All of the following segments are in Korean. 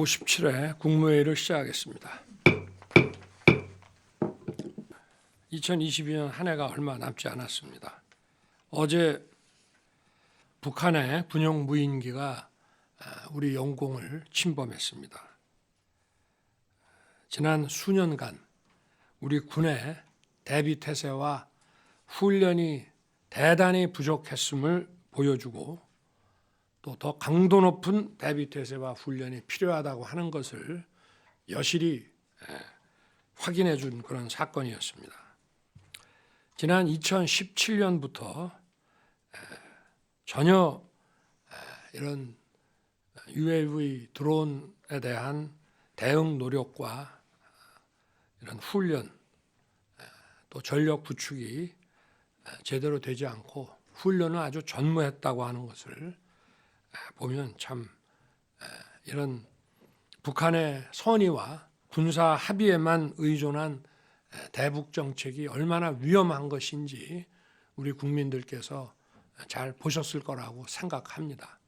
제57회 국무회의를 시작하겠습니다. 2022년 한 해가 얼마 남지 않았습니다. 어제 북한의 군용 무인기가 우리 영공을 침범했습니다. 지난 수년간 우리 군의 대비태세와 훈련이 대단히 부족했음을 보여주고 또 더 강도 높은 대비태세와 훈련이 필요하다고 하는 것을 여실히 확인해 준 그런 사건이었습니다. 지난 2017년부터 전혀 이런 UAV 드론에 대한 대응 노력과 이런 훈련 또 전력 구축이 제대로 되지 않고 훈련은 아주 전무했다고 하는 것을 보면 참 이런 북한의 선의와 군사 합의에만 의존한 대북 정책이 얼마나 위험한 것인지 우리 국민들께서 잘 보셨을 거라고 생각합니다.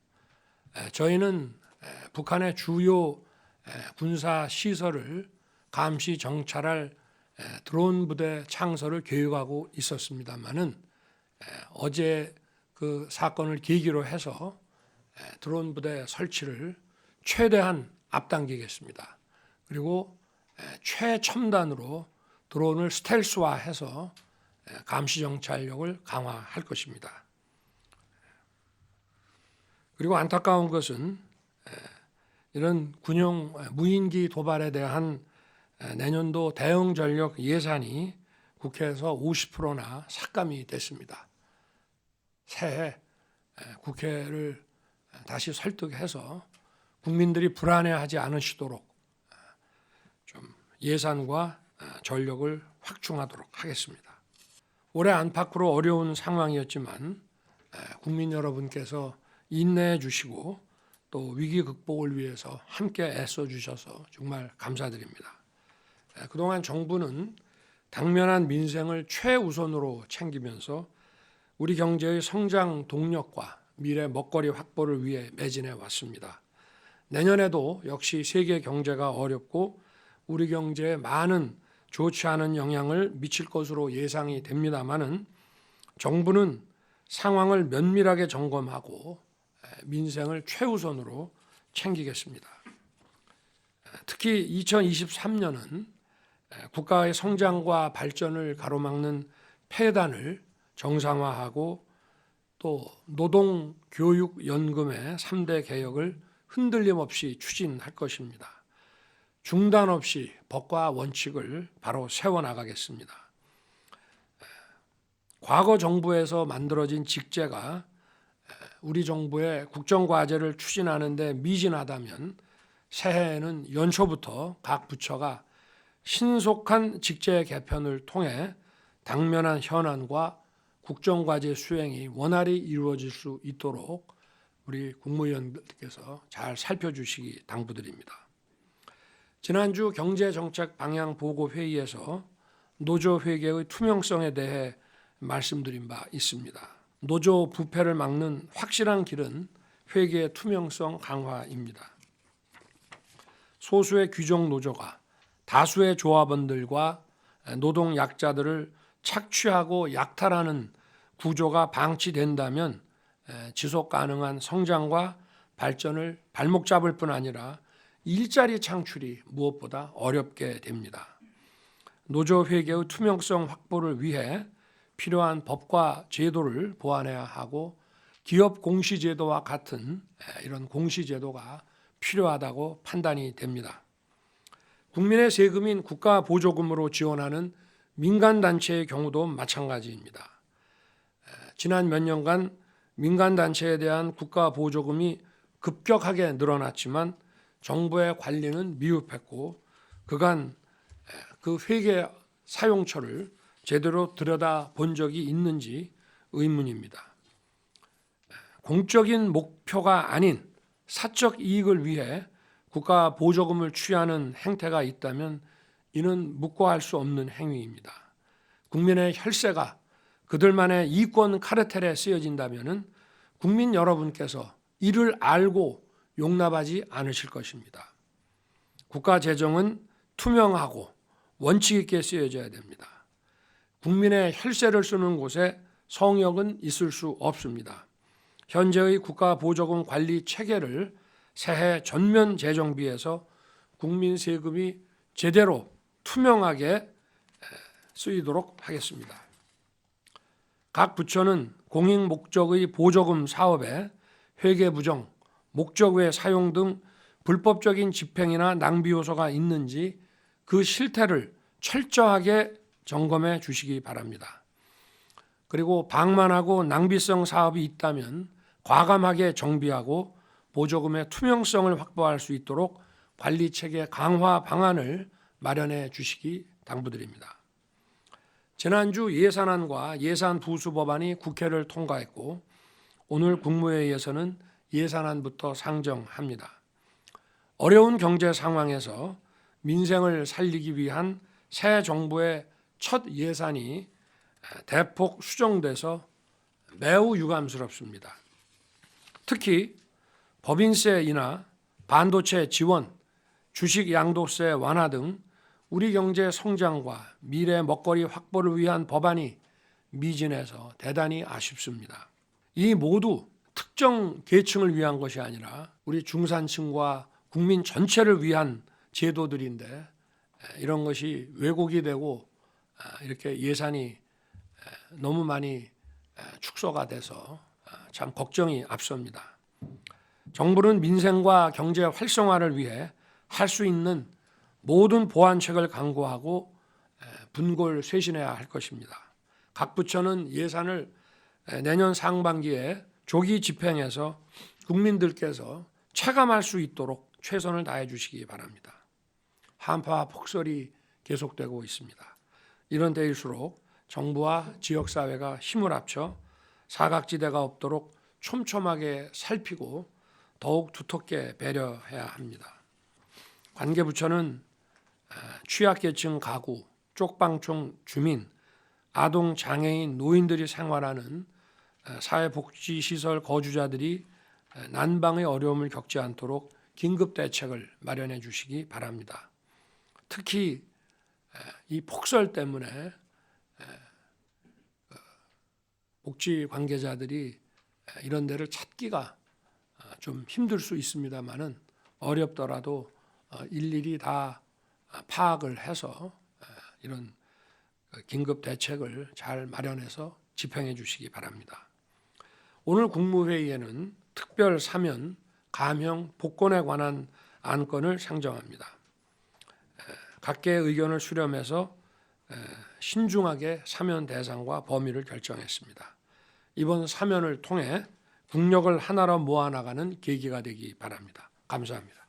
저희는 북한의 주요 군사 시설을 감시 정찰할 드론 부대 창설을 계획하고 있었습니다만은 어제 그 사건을 계기로 해서 드론 부대 설치를 최대한 앞당기겠습니다. 그리고 최첨단으로 드론을 스텔스화해서 감시 정찰력을 강화할 것입니다. 그리고 안타까운 것은 이런 군용 무인기 도발에 대한 내년도 대응 전력 예산이 국회에서 50%나 삭감이 됐습니다. 새해 국회를 다시 설득해서 국민들이 불안해하지 않으시도록 좀 예산과 전력을 확충하도록 하겠습니다. 올해 안팎으로 어려운 상황이었지만 국민 여러분께서 인내해 주시고 또 위기 극복을 위해서 함께 애써 주셔서 정말 감사드립니다. 그동안 정부는 당면한 민생을 최우선으로 챙기면서 우리 경제의 성장 동력과 미래 먹거리 확보를 위해 매진해 왔습니다. 내년에도 역시 세계 경제가 어렵고 우리 경제에 많은 좋지 않은 영향을 미칠 것으로 예상이 됩니다마는 정부는 상황을 면밀하게 점검하고 민생을 최우선으로 챙기겠습니다. 특히 2023년은 국가의 성장과 발전을 가로막는 폐단을 정상화하고 또 노동교육연금의 3대 개혁을 흔들림 없이 추진할 것입니다. 중단 없이 법과 원칙을 바로 세워나가겠습니다. 과거 정부에서 만들어진 직제가 우리 정부의 국정과제를 추진하는 데 미진하다면 새해에는 연초부터 각 부처가 신속한 직제 개편을 통해 당면한 현안과 국정과제 수행이 원활히 이루어질 수 있도록 우리 국무위원들께서 잘 살펴주시기 당부드립니다. 지난주 경제정책 방향 보고 회의에서 노조 회계의 투명성에 대해 말씀드린 바 있습니다. 노조 부패를 막는 확실한 길은 회계의 투명성 강화입니다. 소수의 귀족 노조가 다수의 조합원들과 노동 약자들을 착취하고 약탈하는 구조가 방치된다면 지속 가능한 성장과 발전을 발목 잡을 뿐 아니라 일자리 창출이 무엇보다 어렵게 됩니다. 노조 회계의 투명성 확보를 위해 필요한 법과 제도를 보완해야 하고 기업 공시제도와 같은 이런 공시제도가 필요하다고 판단이 됩니다. 국민의 세금인 국가 보조금으로 지원하는 민간단체의 경우도 마찬가지입니다. 지난 몇 년간 민간단체에 대한 국가 보조금이 급격하게 늘어났지만 정부의 관리는 미흡했고 그간 그 회계 사용처를 제대로 들여다본 적이 있는지 의문입니다. 공적인 목표가 아닌 사적 이익을 위해 국가 보조금을 취하는 행태가 있다면 이는 묵과할 수 없는 행위입니다. 국민의 혈세가 그들만의 이권 카르텔에 쓰여진다면 국민 여러분께서 이를 알고 용납하지 않으실 것입니다. 국가 재정은 투명하고 원칙 있게 쓰여져야 됩니다. 국민의 혈세를 쓰는 곳에 성역은 있을 수 없습니다. 현재의 국가 보조금 관리 체계를 새해 전면 재정비해서 국민 세금이 제대로 투명하게 쓰이도록 하겠습니다. 각 부처는 공익 목적의 보조금 사업에 회계 부정, 목적 외 사용 등 불법적인 집행이나 낭비 요소가 있는지 그 실태를 철저하게 점검해 주시기 바랍니다. 그리고 방만하고 낭비성 사업이 있다면 과감하게 정비하고 보조금의 투명성을 확보할 수 있도록 관리체계 강화 방안을 마련해 주시기 당부드립니다. 지난주 예산안과 예산 부수 법안이 국회를 통과했고 오늘 국무회의에서는 예산안부터 상정합니다. 어려운 경제 상황에서 민생을 살리기 위한 새 정부의 첫 예산이 대폭 수정돼서 매우 유감스럽습니다. 특히 법인세 인하, 반도체 지원, 주식 양도세 완화 등 우리 경제 성장과 미래 먹거리 확보를 위한 법안이 미진해서 대단히 아쉽습니다. 이 모두 특정 계층을 위한 것이 아니라 우리 중산층과 국민 전체를 위한 제도들인데 이런 것이 왜곡이 되고 이렇게 예산이 너무 많이 축소가 돼서 참 걱정이 앞섭니다. 정부는 민생과 경제 활성화를 위해 할 수 있는 모든 보완책을 강구하고 분골쇄신해야 할 것입니다. 각 부처는 예산을 내년 상반기에 조기 집행해서 국민들께서 체감할 수 있도록 최선을 다해 주시기 바랍니다. 한파와 폭설이 계속되고 있습니다. 이런 때일수록 정부와 지역사회가 힘을 합쳐 사각지대가 없도록 촘촘하게 살피고 더욱 두텁게 배려해야 합니다. 관계부처는 취약계층 가구, 쪽방촌 주민, 아동, 장애인, 노인들이 생활하는 사회복지시설 거주자들이 난방의 어려움을 겪지 않도록 긴급 대책을 마련해 주시기 바랍니다. 특히 이 폭설 때문에 복지 관계자들이 이런 데를 찾기가 좀 힘들 수 있습니다만은 어렵더라도 일일이 다 파악을 해서 이런 긴급 대책을 잘 마련해서 집행해 주시기 바랍니다. 오늘 국무회의에는 특별 사면, 감형, 복권에 관한 안건을 상정합니다. 각계의 의견을 수렴해서 신중하게 사면 대상과 범위를 결정했습니다. 이번 사면을 통해 국력을 하나로 모아나가는 계기가 되기 바랍니다. 감사합니다.